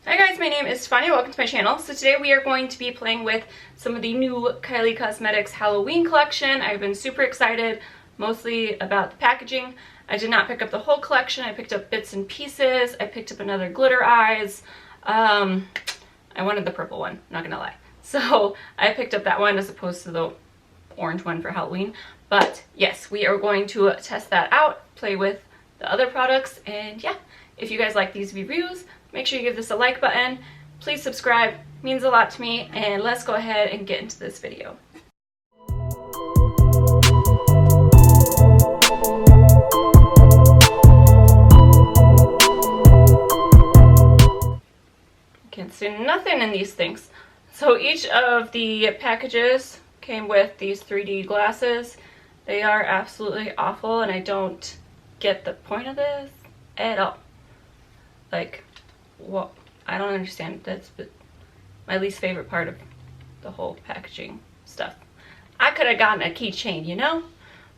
Hi guys, my name is Stefania. Welcome to my channel. So today we are going to be playing with some of the new Kylie Cosmetics Halloween collection. I've been super excited, mostly about the packaging. I did not pick up the whole collection. I picked up bits and pieces. I picked up another glitter eyes. I wanted the purple one, not gonna lie. So I picked up that one as opposed to the orange one for Halloween. But yes, we are going to test that out, play with the other products, and yeah, if you guys like these reviews, make sure you give this a like button. Please subscribe, it means a lot to me, and let's go ahead and get into this video. Can't see nothing in these things. So each of the packages came with these 3D glasses. They are absolutely awful, and I don't get the point of this at all. Like, what? I don't understand. That's my least favorite part of the whole packaging stuff. I could have gotten a keychain, you know?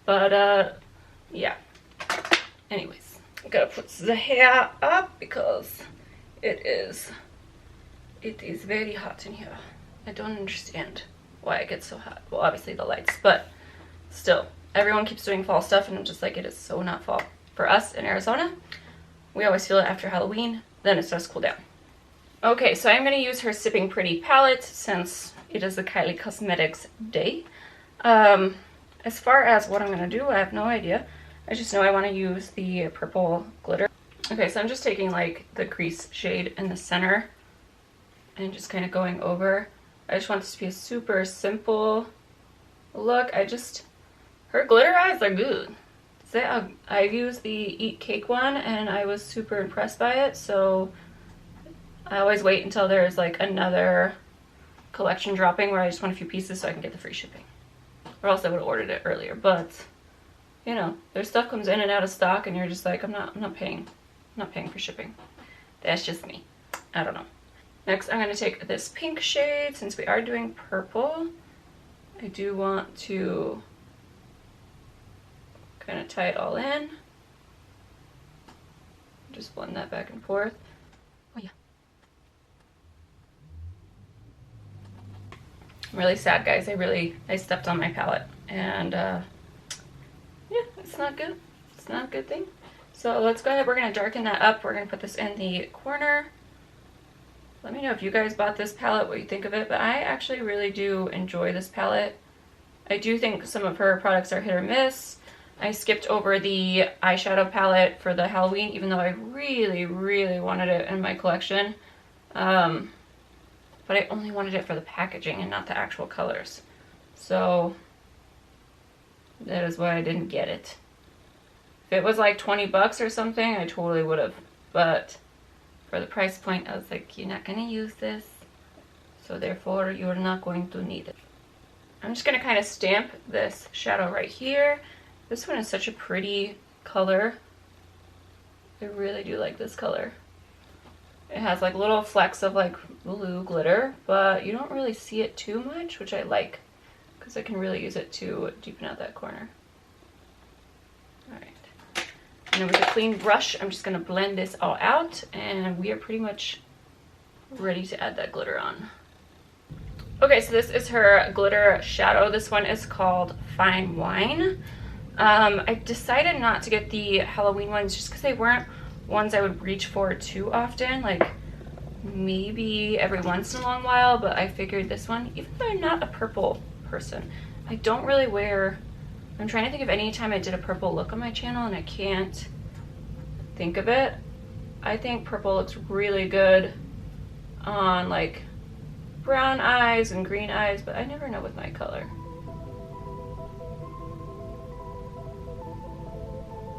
But, yeah. Anyways, I gotta put the hair up because it is very hot in here. I don't understand why it gets so hot. Well, obviously the lights, but still. Everyone keeps doing fall stuff, and I'm just like, it is so not fall. For us in Arizona, we always feel it after Halloween, then it starts to cool down. Okay, so I'm going to use her Sipping Pretty palette since it is the Kylie Cosmetics day. As far as what I'm going to do, I have no idea. I just know I want to use the purple glitter. Okay, so I'm just taking like the crease shade in the center and just kind of going over. I just want this to be a super simple look. Her glitter eyes are good. I used the Eat Cake one and I was super impressed by it, so I always wait until there's like another collection dropping where I just want a few pieces so I can get the free shipping. Or else I would have ordered it earlier, but you know, their stuff comes in and out of stock and you're just like, I'm not paying for shipping. That's just me. I don't know. Next, I'm going to take this pink shade. Since we are doing purple, I do want to kind of tie it all in. Just blend that back and forth. Oh yeah. I'm really sad, guys. I stepped on my palette, and yeah, it's not good. It's not a good thing. So let's go ahead. We're going to darken that up. We're going to put this in the corner. Let me know if you guys bought this palette, what you think of it, but I actually really do enjoy this palette. I do think some of her products are hit or miss. I skipped over the eyeshadow palette for the Halloween, even though I really, really wanted it in my collection. But I only wanted it for the packaging and not the actual colors. So that is why I didn't get it. If it was like 20 bucks or something, I totally would have. But for the price point, I was like, you're not going to use this, so therefore you're not going to need it. I'm just going to kind of stamp this shadow right here. This one is such a pretty color. I really do like this color. It has like little flecks of like blue glitter, but you don't really see it too much, which I like because I can really use it to deepen out that corner. Alright. And then with a clean brush, I'm just going to blend this all out, and we are pretty much ready to add that glitter on. Okay, so this is her glitter shadow. This one is called Fine Wine. I decided not to get the Halloween ones just because they weren't ones I would reach for too often, like maybe every once in a long while, but I figured this one, even though I'm not a purple person, I don't really wear, I'm trying to think of any time I did a purple look on my channel and I can't think of it. I think purple looks really good on like brown eyes and green eyes, but I never know with my color.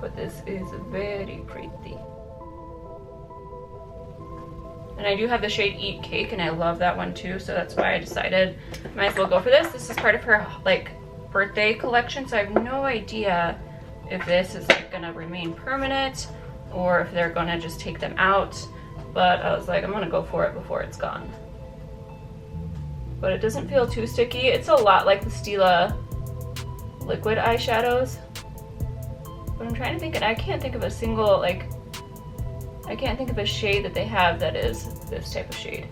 But this is very pretty. And I do have the shade Eat Cake, and I love that one too, so that's why I decided might as well go for this. This is part of her like birthday collection, so I have no idea if this is like gonna remain permanent or if they're gonna just take them out, but I was like, I'm gonna go for it before it's gone. But it doesn't feel too sticky. It's a lot like the Stila liquid eyeshadows. But I'm trying to think, and I can't think of a single, like, I can't think of a shade that they have that is this type of shade.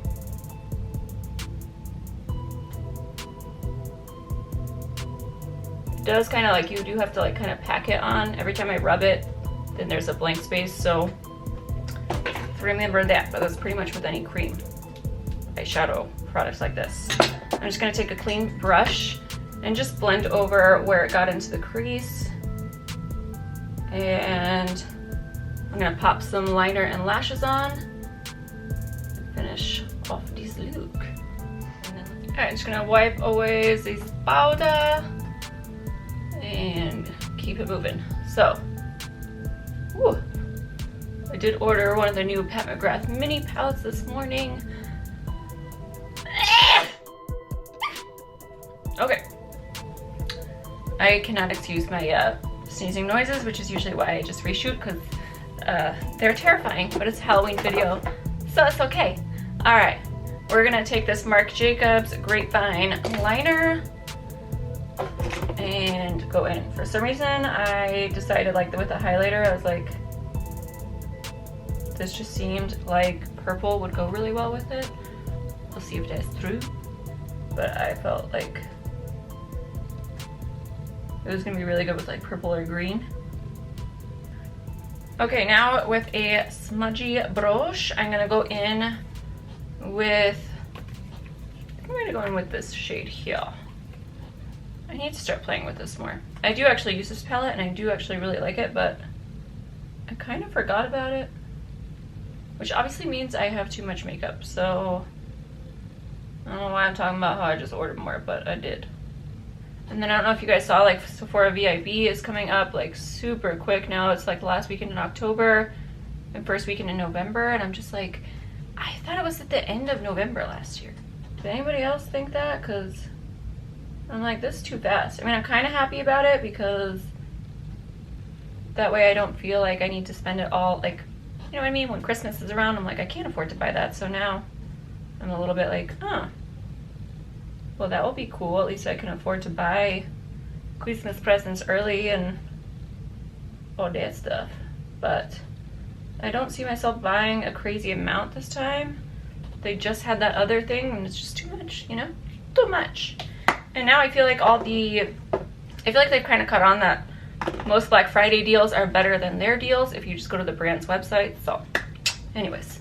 It does kind of like, you do have to like kind of pack it on. Every time I rub it, then there's a blank space, so remember that. But that's pretty much with any cream eyeshadow products like this. I'm just gonna take a clean brush and just blend over where it got into the crease. And I'm gonna pop some liner and lashes on and finish off this look. Alright, just gonna wipe away this powder and keep it moving. So, whew, I did order one of the new Pat McGrath mini palettes this morning. Okay. I cannot excuse my sneezing noises, which is usually why I just reshoot, because they're terrifying, but it's a Halloween video, so it's okay. Alright, we're gonna take this Marc Jacobs Grapevine liner and go in. For some reason, I decided like with the highlighter, I was like, this just seemed like purple would go really well with it. We'll see if that's true. But I felt like it was gonna be really good with like purple or green. Okay, now with a smudgy brush, I'm gonna go in with, I'm gonna go in with this shade here. I need to start playing with this more. I do actually use this palette and I do actually really like it, but I kind of forgot about it. Which obviously means I have too much makeup, so I don't know why I'm talking about how I just ordered more, but I did. And then I don't know if you guys saw, like Sephora VIB is coming up like super quick now. It's like the last weekend in October and first weekend in November, and I'm just like, I thought it was at the end of November last year. Did anybody else think that? Because I'm like, this is too fast. I mean, I'm kind of happy about it because that way I don't feel like I need to spend it all, like, you know what I mean? When Christmas is around, I'm like, I can't afford to buy that. So now I'm a little bit like, well, that will be cool. At least I can afford to buy Christmas presents early and all that stuff. But I don't see myself buying a crazy amount this time. They just had that other thing and it's just too much, you know? Too much. And now I feel like I feel like they've kind of cut on that most Black Friday deals are better than their deals if you just go to the brand's website. So anyways,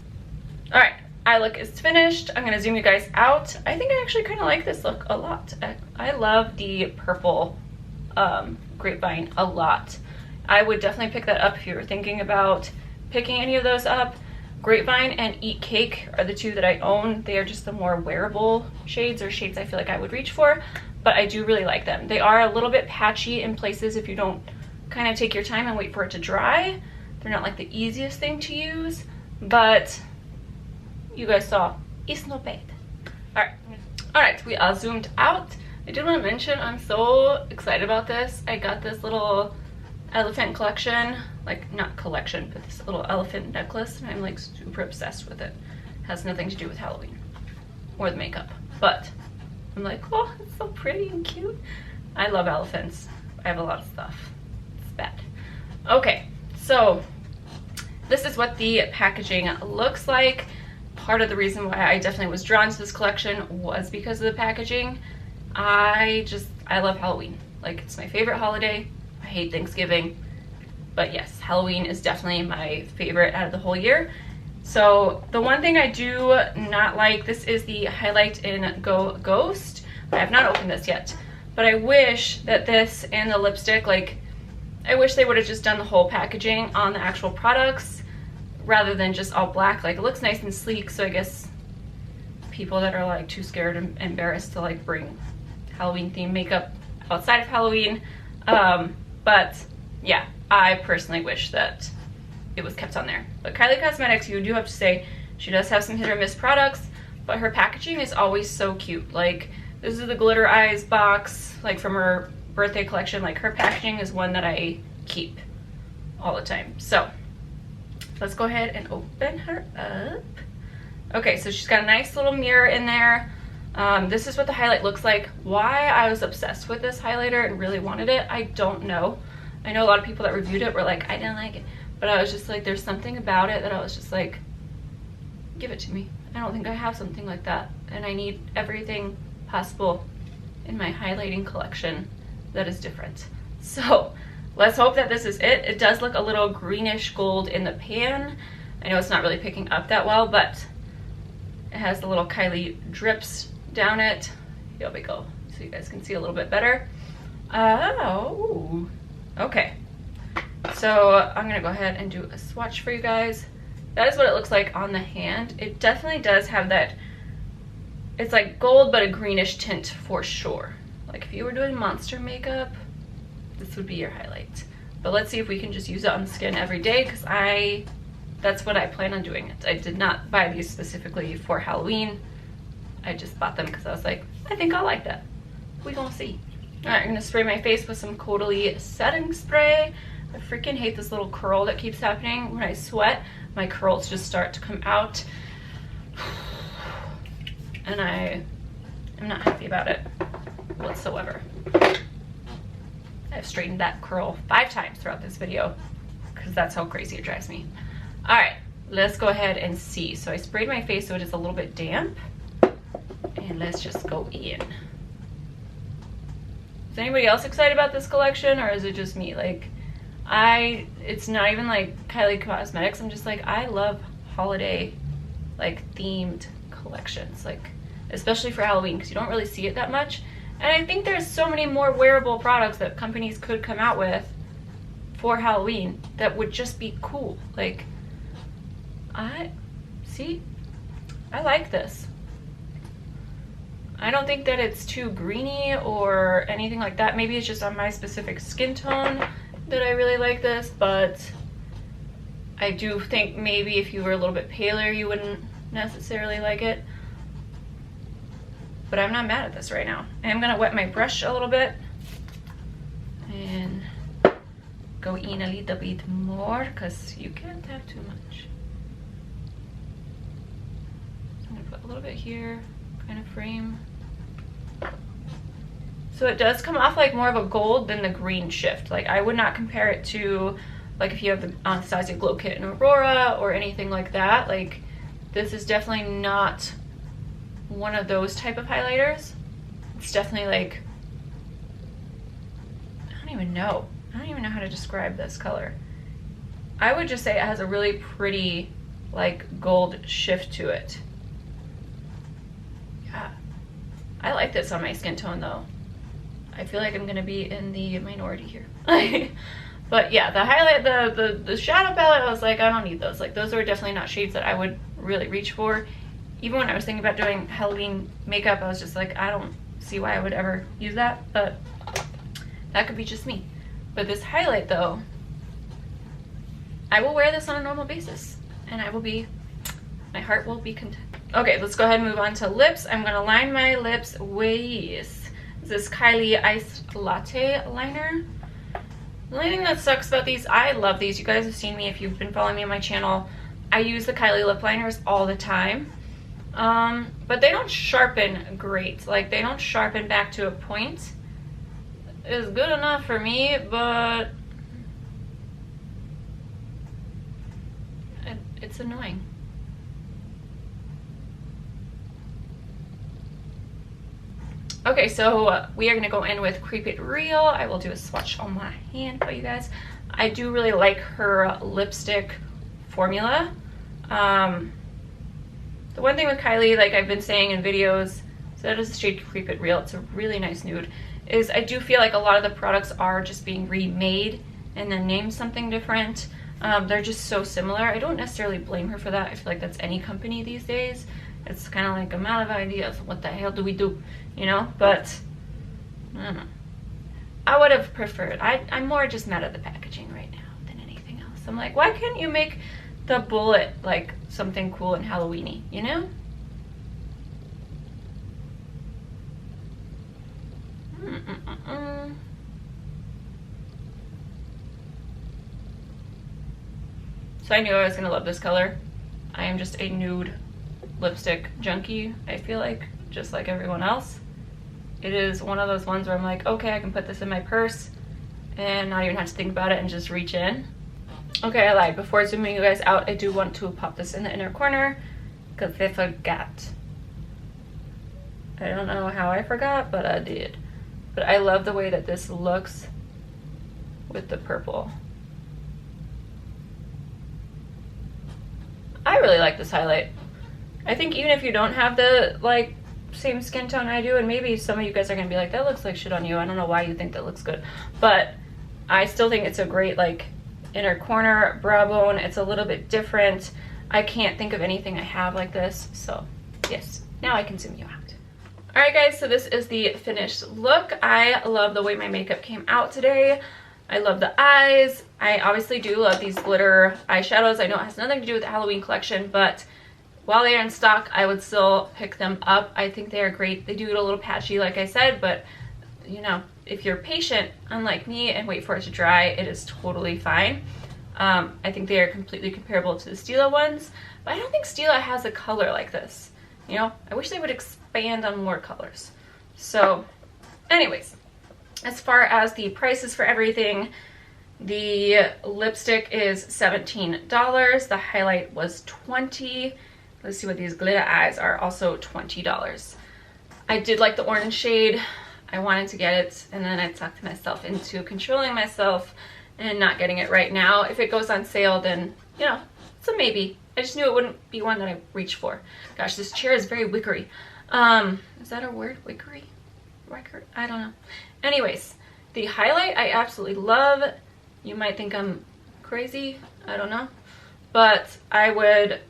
all right, eye look is finished. I'm gonna zoom you guys out. I think I actually kind of like this look a lot. I love the purple grapevine a lot. I would definitely pick that up if you were thinking about picking any of those up. Grapevine and Eat Cake are the two that I own. They are just the more wearable shades, or shades I feel like I would reach for, but I do really like them. They are a little bit patchy in places if you don't kind of take your time and wait for it to dry. They're not like the easiest thing to use, but you guys saw, it's not bad. All right, we are zoomed out. I did want to mention I'm so excited about this. I got this little elephant collection, like not collection, but this little elephant necklace, and I'm like super obsessed with it. Has nothing to do with Halloween or the makeup, but I'm like, oh, it's so pretty and cute. I love elephants. I have a lot of stuff. It's bad. Okay, so this is what the packaging looks like. Part of the reason why I definitely was drawn to this collection was because of the packaging. I love Halloween. Like, it's my favorite holiday. I hate Thanksgiving, but yes, Halloween is definitely my favorite out of the whole year. So the one thing I do not like, this is the Highlight in Go Ghost. I have not opened this yet, but I wish that this and the lipstick, like, I wish they would have just done the whole packaging on the actual products rather than just all black. Like, it looks nice and sleek, so I guess people that are like too scared and embarrassed to like bring Halloween themed makeup outside of Halloween. But yeah, I personally wish that it was kept on there. But Kylie Cosmetics, you do have to say, she does have some hit or miss products, but her packaging is always so cute. Like, this is the glitter eyes box, like from her birthday collection. Like, her packaging is one that I keep all the time. So let's go ahead and open her up. Okay, so she's got a nice little mirror in there. This is what the highlight looks like. Why I was obsessed with this highlighter and really wanted it, I don't know. I know a lot of people that reviewed it were like, I didn't like it. But I was just like, there's something about it that I was just like, give it to me. I don't think I have something like that, and I need everything possible in my highlighting collection that is different. So let's hope that this is it. It does look a little greenish gold in the pan. I know it's not really picking up that well, but it has the little Kylie drips down it. Here we go, so you guys can see a little bit better. Oh, okay. So I'm gonna go ahead and do a swatch for you guys. That is what it looks like on the hand. It definitely does have that, it's like gold but a greenish tint for sure. Like if you were doing monster makeup, this would be your highlight. But let's see if we can just use it on the skin every day, because that's what I plan on doing it. I did not buy these specifically for Halloween. I just bought them because I was like, I think I'll like that. We gonna see. All right, I'm gonna spray my face with some Kylie setting spray. I freaking hate this little curl that keeps happening when I sweat. My curls just start to come out, and I am not happy about it whatsoever. I've straightened that curl 5 times throughout this video because that's how crazy it drives me. All right, let's go ahead and see. So I sprayed my face so it is a little bit damp, and let's just go in. Is anybody else excited about this collection, or is it just me? Like, it's not even like Kylie Cosmetics. I'm just like, I love holiday, like themed collections, like especially for Halloween, because you don't really see it that much. And I think there's so many more wearable products that companies could come out with for Halloween that would just be cool. Like, I like this. I don't think that it's too greeny or anything like that. Maybe it's just on my specific skin tone that I really like this, but I do think maybe if you were a little bit paler, you wouldn't necessarily like it. But I'm not mad at this right now. I am gonna wet my brush a little bit and go in a little bit more, because you can't have too much. So I'm gonna put a little bit here, kind of frame. So it does come off like more of a gold than the green shift. Like, I would not compare it to, like, if you have the Anastasia Glow Kit in Aurora or anything like that. Like, this is definitely not one of those type of highlighters. It's definitely like, I don't even know how to describe this color. I would just say it has a really pretty, like, gold shift to it. Yeah, I like this on my skin tone though. I feel like I'm gonna be in the minority here. But yeah, the highlight, the shadow palette, I was like, I don't need those. Like, those are definitely not shades that I would really reach for. Even when I was thinking about doing Halloween makeup, I was just like, I don't see why I would ever use that, but that could be just me. But this highlight though, I will wear this on a normal basis, and my heart will be content. Okay, let's go ahead and move on to lips. I'm gonna line my lips with this Kylie Ice Latte liner. The only thing that sucks about these, I love these. You guys have seen me if you've been following me on my channel. I use the Kylie lip liners all the time. But they don't sharpen great. Like, they don't sharpen back to a point. It's good enough for me, but it's annoying. Okay, so we are gonna go in with Creep It Real. I will do a swatch on my hand for you guys. I do really like her lipstick formula. The one thing with Kylie, like I've been saying in videos, so that is the shade Creep It Real. It's a really nice nude. Is I do feel like a lot of the products are just being remade and then named something different. They're just so similar. I don't necessarily blame her for that. I feel like that's any company these days. It's kind of like, I'm out of ideas. What the hell do we do? You know? But I don't know. I would have preferred. I'm more just mad at the packaging right now than anything else. I'm like, why can't you make the bullet like something cool and Halloween-y, you know? So I knew I was gonna love this color. I am just a nude lipstick junkie, I feel like, just like everyone else. It is one of those ones where I'm like, okay, I can put this in my purse and not even have to think about it and just reach in. Okay, I lied. Before zooming you guys out, I do want to pop this in the inner corner because I forgot. I don't know how I forgot, but I did. But I love the way that this looks with the purple. I really like this highlight. I think even if you don't have the like same skin tone I do, and maybe some of you guys are gonna be like, that looks like shit on you. I don't know why you think that looks good, but I still think it's a great like inner corner brow bone. It's a little bit different. I can't think of anything I have like this, so yes, now I can zoom you out. All right guys, so this is the finished look. I love the way my makeup came out today. I love the eyes. I obviously do love these glitter eyeshadows. I know it has nothing to do with the Halloween collection, but while they're in stock, I would still pick them up. I think they are great. They do get a little patchy, like I said, but you know, if you're patient, unlike me, and wait for it to dry, it is totally fine. I think they are completely comparable to the Stila ones, but I don't think Stila has a color like this. You know, I wish they would expand on more colors. So anyways, as far as the prices for everything, the lipstick is $17. The highlight was $20. Let's see what these glitter eyes are, also $20. I did like the orange shade. I wanted to get it, and then I talked myself into controlling myself and not getting it right now. If it goes on sale, then, you know, it's a maybe. I just knew it wouldn't be one that I reached for. Gosh, this chair is very wickery. Is that a word? Wickery? Wicker? I don't know. Anyways, the highlight I absolutely love. You might think I'm crazy. I don't know. But I would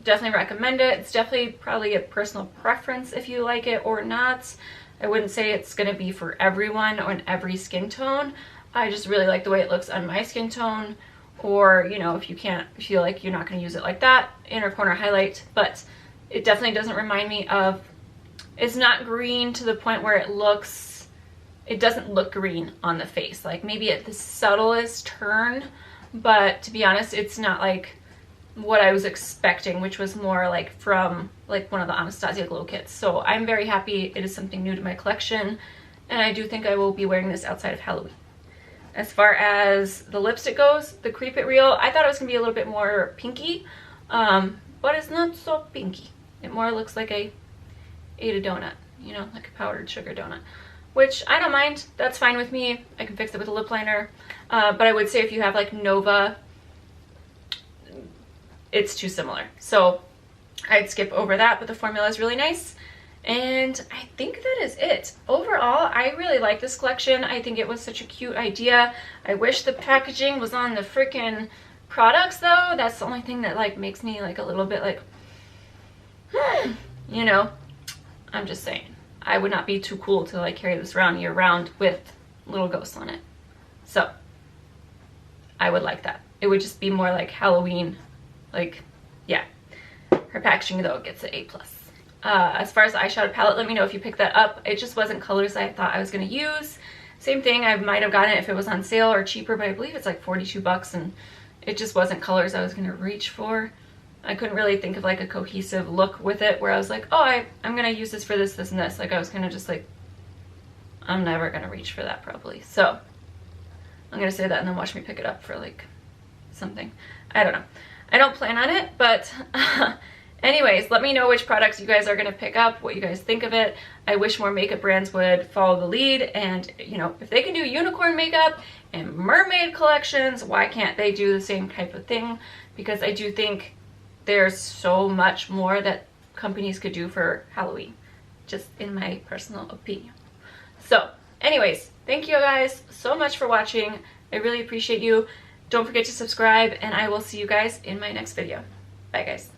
definitely recommend it. It's definitely probably a personal preference if you like it or not. I wouldn't say it's going to be for everyone or in every skin tone. I just really like the way it looks on my skin tone. Or, you know, if you can't feel like you're not going to use it like that, inner corner highlight. But it definitely doesn't remind me of, it's not green to the point where it doesn't look green on the face. Like maybe at the subtlest turn, but to be honest, it's not like what I was expecting, which was more like from like one of the Anastasia glow kits. So I'm very happy it is something new to my collection, and I do think I will be wearing this outside of Halloween. As far as the lipstick goes, the Creep It Real, I thought it was gonna be a little bit more pinky, but it's not so pinky. It more looks like I ate a donut, you know, like a powdered sugar donut, which I don't mind. That's fine with me. I can fix it with a lip liner, but I would say if you have like Nova, it's too similar. So I'd skip over that, but the formula is really nice. And I think that is it. Overall, I really like this collection. I think it was such a cute idea. I wish the packaging was on the freaking products though. That's the only thing that like makes me like a little bit like, you know, I'm just saying. I would not be too cool to like carry this around year round with little ghosts on it. So I would like that. It would just be more like Halloween. Like, yeah. Her packaging though gets an A+. As far as the eyeshadow palette, let me know if you picked that up. It just wasn't colors I thought I was going to use. Same thing, I might have gotten it if it was on sale or cheaper, but I believe it's like 42 bucks, and it just wasn't colors I was going to reach for. I couldn't really think of like a cohesive look with it where I was like, oh, I'm going to use this for this, this, and this. Like I was kind of just like, I'm never going to reach for that probably. So I'm going to say that and then watch me pick it up for like something. I don't know. I don't plan on it, but anyways, let me know which products you guys are going to pick up, what you guys think of it. I wish more makeup brands would follow the lead, and you know, if they can do unicorn makeup and mermaid collections, why can't they do the same type of thing? Because I do think there's so much more that companies could do for Halloween, just in my personal opinion. So anyways, thank you guys so much for watching. I really appreciate you. Don't forget to subscribe, and I will see you guys in my next video. Bye guys.